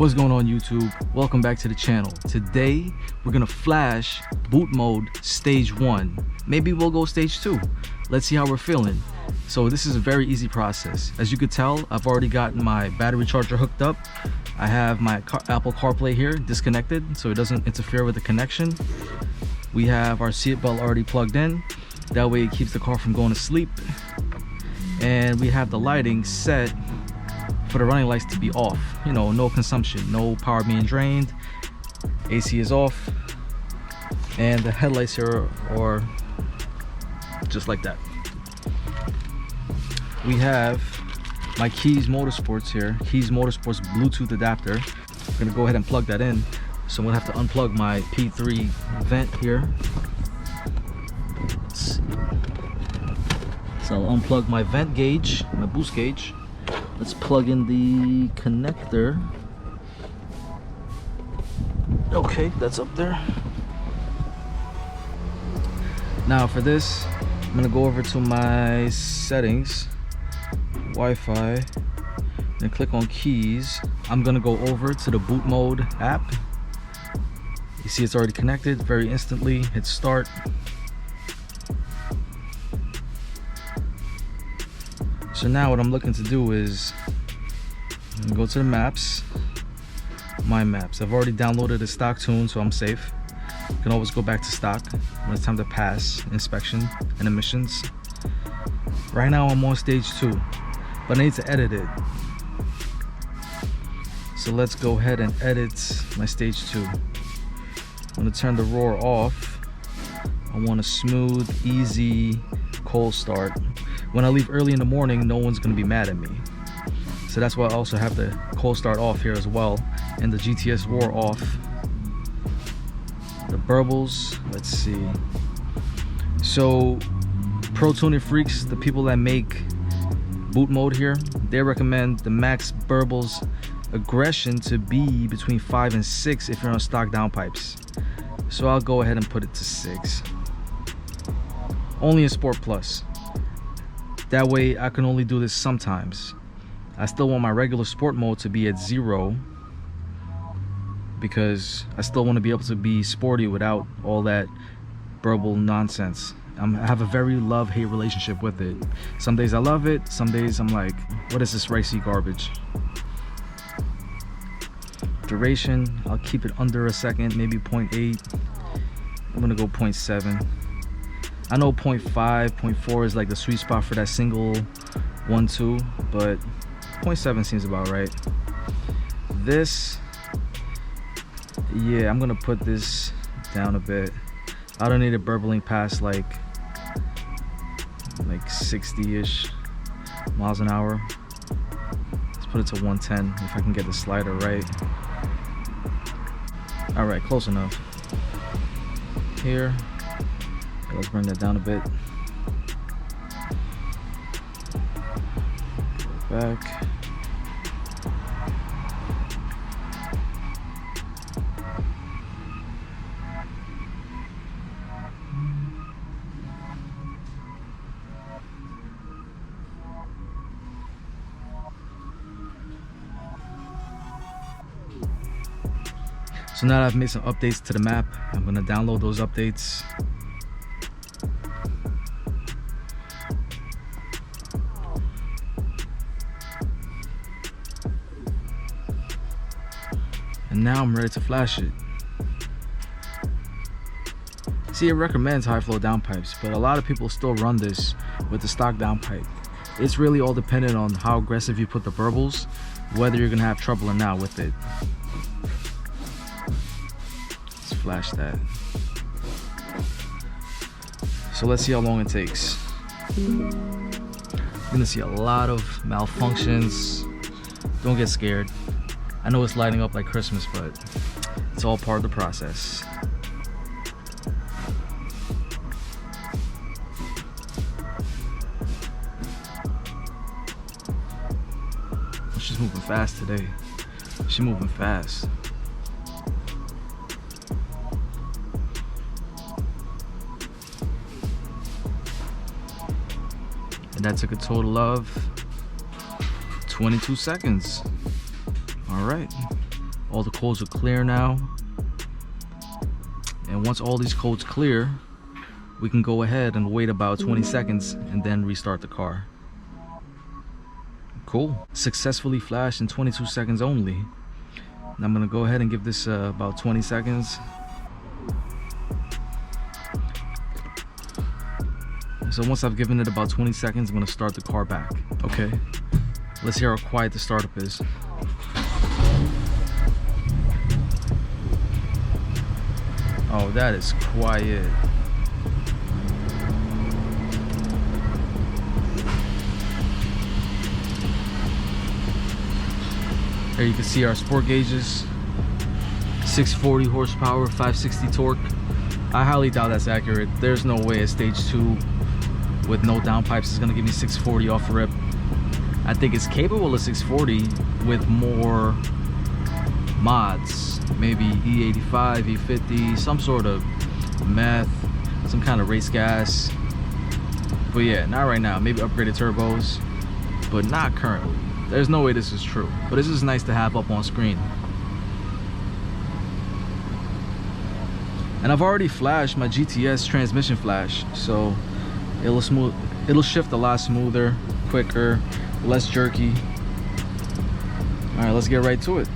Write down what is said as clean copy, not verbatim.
What's going on, YouTube? Welcome back to the channel. Today we're gonna flash boot mode stage 1. Maybe we'll go stage 2. Let's see how we're feeling. So this is a very easy process. As you could tell, I've already gotten my battery charger hooked up. I have my Apple CarPlay here disconnected so it doesn't interfere with the connection. We have our seatbelt already plugged in. That way it keeps the car from going to sleep. And we have the lighting set for the running lights to be off. You know, no consumption, no power being drained. AC is off. And the headlights here are just like that. We have my Keys Motorsports here. Keys Motorsports Bluetooth adapter. I'm gonna go ahead and plug that in. So I'm gonna have to unplug my P3 vent here. Let's see. So I'll unplug my vent gauge, my boost gauge. Let's plug in the connector. Okay, that's up there. Now for this, I'm gonna go over to my settings, Wi-Fi, and click on keys. I'm gonna go over to the boot mode app. You see it's already connected very instantly. Hit start. So now what I'm looking to do is go to the maps, my maps. I've already downloaded a stock tune, so I'm safe. You can always go back to stock when it's time to pass inspection and emissions. Right now I'm on stage 2, but I need to edit it. So let's go ahead and edit my stage 2. I'm gonna turn the roar off. I want a smooth, easy, cold start. When I leave early in the morning, no one's gonna be mad at me. So that's why I also have the cold start off here as well, and the GTS roar off. The burbles, let's see. So pro tuning freaks, the people that make boot mode here, they recommend the max burbles aggression to be between 5 and 6 if you're on stock downpipes. So I'll go ahead and put it to 6. Only in Sport Plus. That way I can only do this sometimes. I still want my regular sport mode to be at 0 because I still want to be able to be sporty without all that burble nonsense. I have a very love-hate relationship with it. Some days I love it, some days I'm like, what is this racy garbage? Duration, I'll keep it under a second, maybe 0.8. I'm gonna go 0.7. I know 0.5, 0.4 is like the sweet spot for that single 1-2, but 0.7 seems about right. This, yeah, I'm gonna put this down a bit. I don't need it burbling past like 60-ish miles an hour. Let's put it to 110 if I can get the slider right. All right, close enough. Here. Let's bring that down a bit. Go back. So now that I've made some updates to the map, I'm gonna download those updates. And now I'm ready to flash it. See, it recommends high flow downpipes, but a lot of people still run this with the stock downpipe. It's really all dependent on how aggressive you put the burbles, whether you're gonna have trouble or not with it. Let's flash that. So let's see how long it takes. You're gonna see a lot of malfunctions. Don't get scared. I know it's lighting up like Christmas, but it's all part of the process. She's moving fast today. She's moving fast. And that took a total of 22 seconds. All right, All the codes are clear now. And once all these codes clear, we can go ahead and wait about 20 seconds and then restart the car. Cool. Successfully flashed in 22 seconds only. And I'm gonna go ahead and give this about 20 seconds. So once I've given it about 20 seconds, I'm gonna start the car back. Okay, let's hear how quiet the startup is. Oh, that is quiet. Here you can see our sport gauges. 640 horsepower, 560 torque. I highly doubt that's accurate. There's no way a stage 2 with no downpipes is gonna give me 640 off rip. I think it's capable of 640 with more mods, maybe E85, E50, some sort of meth, some kind of race gas. But yeah, not right now. Maybe upgraded turbos, but not currently. There's no way this is true, but this is nice to have up on screen. And I've already flashed my GTS transmission flash, so it'll shift a lot smoother, quicker, less jerky. All right, let's get right to it.